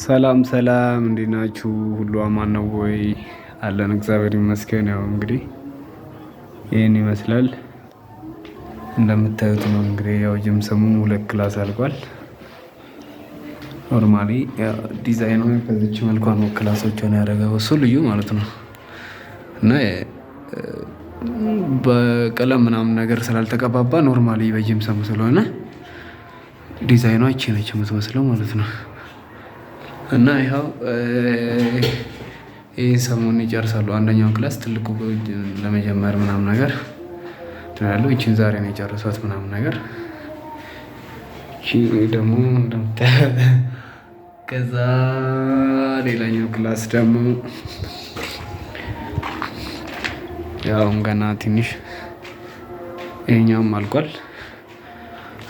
ሰላም ሰላም እንዴት ናችሁ? ሁሉ አማን ነው ወይ? አለን እግዚአብሔር ይመስገን። ያው እንግዲህ ይህን ይመስላል እንደምታዩት ነው። እንግዲህ ያው ጅምሰሙ 2 ክላስ አልቋል። ኖርማሊ ዲዛይኑ ከዚች መልኳ ነው ክላሶችን ያደረገው እሱ ልዩ ማለት ነው። እና በቀለም ምናምን ነገር ስላልተቀባባ ኖርማሊ በጅምሰሙ ስለሆነ ዲዛይኗ ይቺ ነች የምትመስለው ማለት ነው። እና ይኸው ይህን ሰሞኑን ይጨርሳሉ። አንደኛውን ክላስ ትልቁ ለመጀመር ምናምን ነገር ያለው ይቺን ዛሬ ነው የጨረሷት ምናምን ነገር። ይቺ ደግሞ ከዛ ሌላኛው ክላስ ደግሞ ያው ገና ትንሽ ይሄኛውም አልቋል።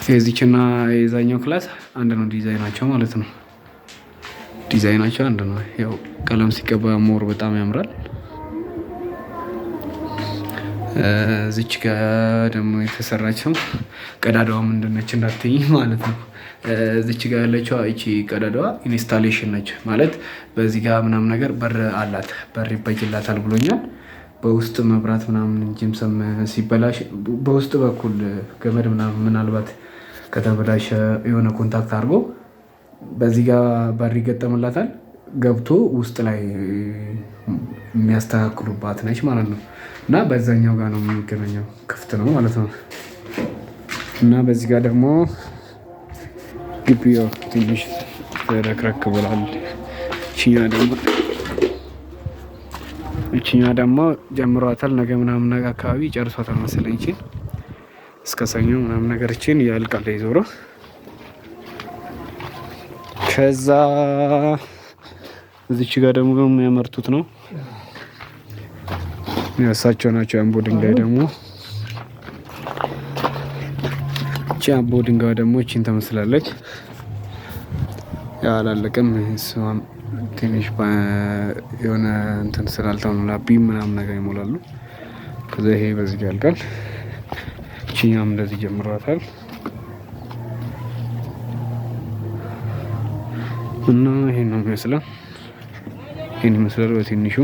የዚችና የዛኛው ክላስ አንድ ነው ዲዛይናቸው ማለት ነው። ዲዛይናቸው አንድ ነው። ያው ቀለም ሲቀባ ሞር በጣም ያምራል። እዚች ጋር ደግሞ የተሰራቸው ቀዳዳዋ ምንድነች እንዳትይኝ ማለት ነው። እዚች ጋር ያለችው እቺ ቀዳዳዋ ኢንስታሌሽን ነች ማለት በዚህ ጋር ምናምን ነገር በር አላት፣ በር ይበጅላታል ብሎኛል። በውስጥ መብራት ምናምን ጅምሰም ሲበላሽ በውስጥ በኩል ገመድ ምናምን ምናልባት ከተበላሸ የሆነ ኮንታክት አድርጎ በዚህ ጋር በር ይገጠምላታል። ገብቶ ውስጥ ላይ የሚያስተካክሉባት ነች ማለት ነው። እና በዛኛው ጋር ነው የሚገናኘው፣ ክፍት ነው ማለት ነው። እና በዚህ ጋር ደግሞ ግቢው ትንሽ ረክረክ ብሏል። እቺኛ ደግሞ ጀምሯታል። ነገ ምናምን ነገር አካባቢ ጨርሷታል መሰለኝ። ይቺን እስከ ሰኞ ምናምን ነገር ይቺን ያልቃል ዞሮ። ከዛ እዚች ጋር ደግሞ የሚያመርቱት ነው እሳቸው ናቸው። የአምቦ ድንጋይ ደግሞ እቺ አምቦ ድንጋይ ደግሞ እቺን ትመስላለች። አላለቀም። እሷም ትንሽ የሆነ እንትን ስላልተሆነ ቢም ምናምን ነገር ይሞላሉ። ከዛ ይሄ በዚህ ጋር ያልቃል። እቺኛም እንደዚህ ጀምሯታል። እና ይሄን ነው የሚመስለው። ይሄን ይመስላል በትንሹ።